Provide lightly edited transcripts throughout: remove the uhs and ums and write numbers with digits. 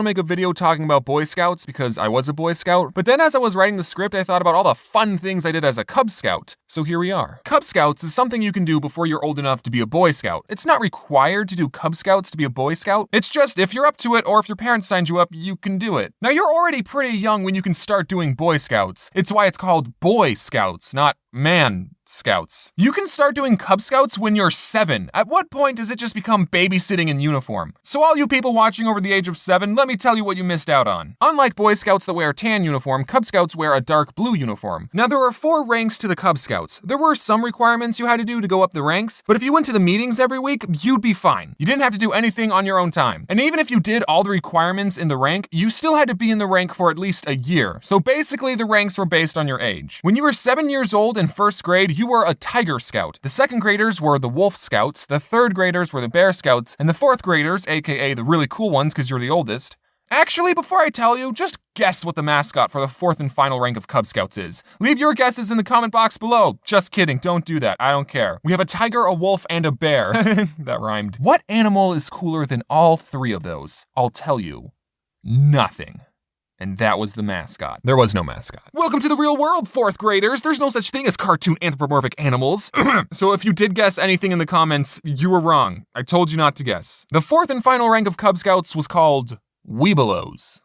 make a video talking about Boy Scouts because I was a Boy Scout, but then as I was writing the script, I thought about all the fun things I did as a Cub Scout. So here we are. Cub Scouts is something you can do before you're old enough to be a Boy Scout. It's not required to do Cub Scouts to be a Boy Scout. It's just if you're up to it or if your parents signed you up, you can do it. Now you're already pretty young when you can start doing Boy Scouts. It's why it's called Boy Scouts, not Man Scouts. You can start doing Cub Scouts when you're 7. At what point does it just become babysitting in uniform? So all you people watching over the age of 7, let me tell you what you missed out on. Unlike Boy Scouts that wear a tan uniform, Cub Scouts wear a dark blue uniform. Now there are 4 ranks to the Cub Scouts. There were some requirements you had to do to go up the ranks, but if you went to the meetings every week, you'd be fine. You didn't have to do anything on your own time. And even if you did all the requirements in the rank, you still had to be in the rank for at least a year. So basically the ranks were based on your age. When you were 7 years old in 1st grade, you were a Tiger Scout. The 2nd graders were the Wolf Scouts, the 3rd graders were the Bear Scouts, and the 4th graders, aka the really cool ones because you're the oldest. Actually, before I tell you, just guess what the mascot for the 4th and final rank of Cub Scouts is. Leave your guesses in the comment box below. Just kidding, don't do that, I don't care. We have a tiger, a wolf, and a bear. That rhymed. What animal is cooler than all 3 of those? I'll tell you. Nothing. And that was the mascot. There was no mascot. Welcome to the real world, 4th graders. There's no such thing as cartoon anthropomorphic animals. So if you did guess anything in the comments, you were wrong. I told you not to guess. The 4th and final rank of Cub Scouts was called Weebelows.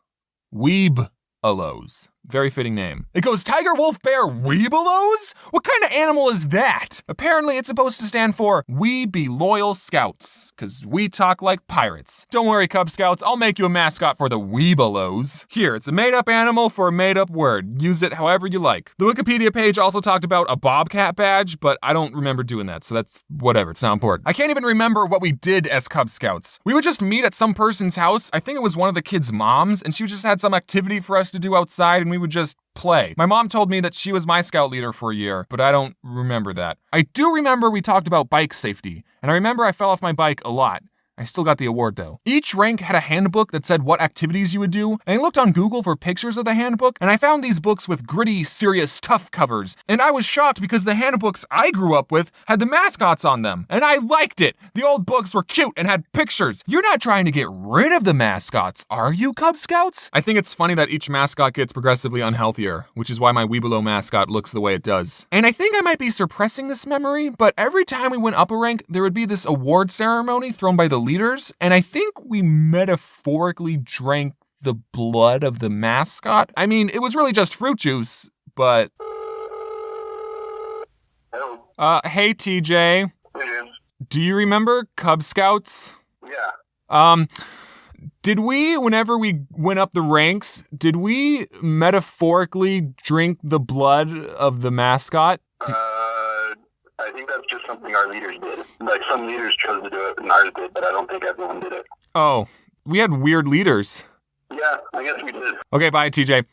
Weebelows. Very fitting name. It goes Tiger, Wolf, Bear, Weebelows? What kind of animal is that? Apparently it's supposed to stand for We Be Loyal Scouts, cause we talk like pirates. Don't worry, Cub Scouts, I'll make you a mascot for the Weebelows. Here, it's a made-up animal for a made-up word. Use it however you like. The Wikipedia page also talked about a bobcat badge, but I don't remember doing that, so that's whatever, it's not important. I can't even remember what we did as Cub Scouts. We would just meet at some person's house, I think it was one of the kids' moms, and she just had some activity for us to do outside, and we would just play. My mom told me that she was my scout leader for a year, but I don't remember that. I do remember we talked about bike safety, and I remember I fell off my bike a lot. I still got the award though. Each rank had a handbook that said what activities you would do, and I looked on Google for pictures of the handbook, and I found these books with gritty, serious, tough covers. And I was shocked because the handbooks I grew up with had the mascots on them, and I liked it. The old books were cute and had pictures. You're not trying to get rid of the mascots, are you, Cub Scouts? I think it's funny that each mascot gets progressively unhealthier, which is why my Weebelow mascot looks the way it does. And I think I might be suppressing this memory, but every time we went up a rank, there would be this award ceremony thrown by the leaders, and I think we metaphorically drank the blood of the mascot. I mean, it was really just fruit juice, but... Hello. Hey TJ. Hey, James. Do you remember Cub Scouts? Yeah. Did we, whenever we went up the ranks, did we metaphorically drink the blood of the mascot? I think that's just something our leaders did. Like, some leaders chose to do it and ours did, but I don't think everyone did it. Oh, we had weird leaders. Yeah, I guess we did. Okay, bye TJ.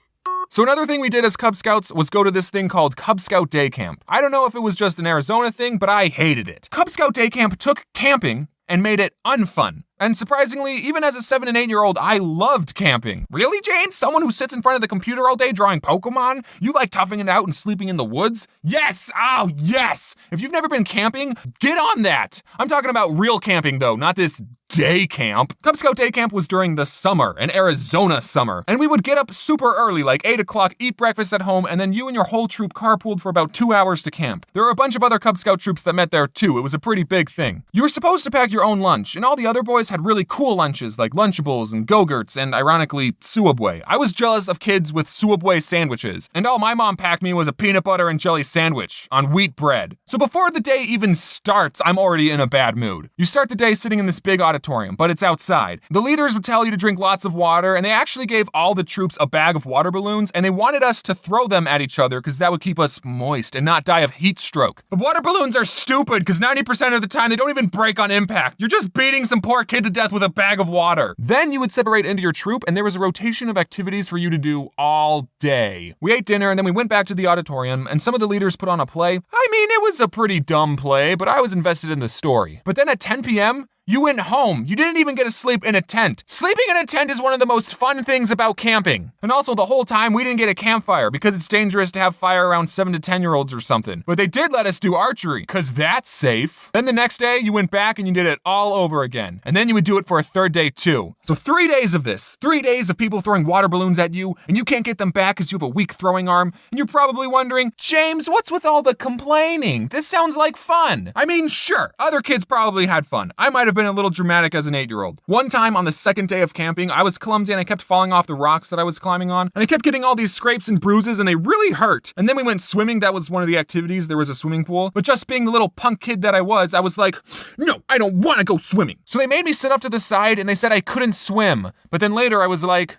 So another thing we did as Cub Scouts was go to this thing called Cub Scout Day Camp. I don't know if it was just an Arizona thing, but I hated it. Cub Scout Day Camp took camping and made it unfun. And surprisingly, even as a 7 and 8 year old, I loved camping. Really, James? Someone who sits in front of the computer all day drawing Pokemon? You like toughing it out and sleeping in the woods? Yes! Oh, yes! If you've never been camping, get on that! I'm talking about real camping though, not this day camp. Cub Scout Day Camp was during the summer, an Arizona summer. And we would get up super early, like 8 o'clock, eat breakfast at home, and then you and your whole troop carpooled for about 2 hours to camp. There were a bunch of other Cub Scout troops that met there too. It was a pretty big thing. You were supposed to pack your own lunch, and all the other boys had really cool lunches like Lunchables and Go-Gurts and, ironically, Suabway. I was jealous of kids with Suabway sandwiches, and all my mom packed me was a peanut butter and jelly sandwich on wheat bread. So before the day even starts, I'm already in a bad mood. You start the day sitting in this big auditorium, but it's outside. The leaders would tell you to drink lots of water, and they actually gave all the troops a bag of water balloons, and they wanted us to throw them at each other because that would keep us moist and not die of heat stroke. But water balloons are stupid because 90% of the time they don't even break on impact. You're just beating some poor kid to death with a bag of water. Then you would separate into your troop, and there was a rotation of activities for you to do all day. We ate dinner, and then we went back to the auditorium, and some of the leaders put on a play. I mean, it was a pretty dumb play, but I was invested in the story. But then at 10 p.m., You went home. You didn't even get to sleep in a tent. Sleeping in a tent is one of the most fun things about camping. And also the whole time we didn't get a campfire because it's dangerous to have fire around 7 to 10-year-olds or something. But they did let us do archery because that's safe. Then the next day you went back and you did it all over again. And then you would do it for a third day too. So 3 days of this. 3 days of people throwing water balloons at you and you can't get them back because you have a weak throwing arm. And you're probably wondering, James, what's with all the complaining? This sounds like fun. I mean, sure, other kids probably had fun. I might have been a little dramatic as an 8-year-old. One time on the second day of camping, I was clumsy and I kept falling off the rocks that I was climbing on. And I kept getting all these scrapes and bruises and they really hurt. And then we went swimming. That was one of the activities. There was a swimming pool. But just being the little punk kid that I was like, no, I don't want to go swimming. So they made me sit off to the side and they said I couldn't swim. But then later I was like,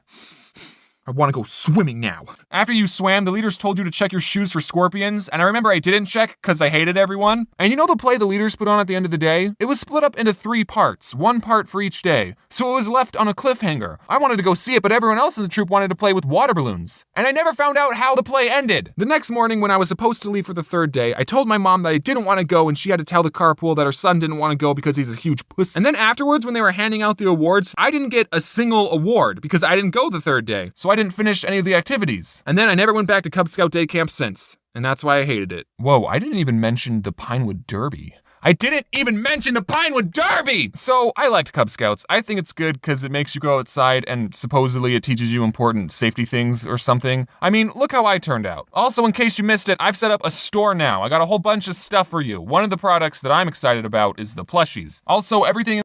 I want to go swimming now. After you swam, the leaders told you to check your shoes for scorpions, and I remember I didn't check because I hated everyone. And you know the play the leaders put on at the end of the day? It was split up into 3 parts, 1 part for each day. So it was left on a cliffhanger. I wanted to go see it, but everyone else in the troop wanted to play with water balloons. And I never found out how the play ended. The next morning when I was supposed to leave for the 3rd day, I told my mom that I didn't want to go and she had to tell the carpool that her son didn't want to go because he's a huge puss. And then afterwards when they were handing out the awards, I didn't get a single award because I didn't go the 3rd day. So I didn't finish any of the activities. And then I never went back to Cub Scout day camp since. And that's why I hated it. Whoa, I didn't even mention the Pinewood Derby. So I liked Cub Scouts. I think it's good because it makes you go outside and supposedly it teaches you important safety things or something. I mean, look how I turned out. Also, in case you missed it, I've set up a store now. I got a whole bunch of stuff for you. One of the products that I'm excited about is the plushies. Also, everything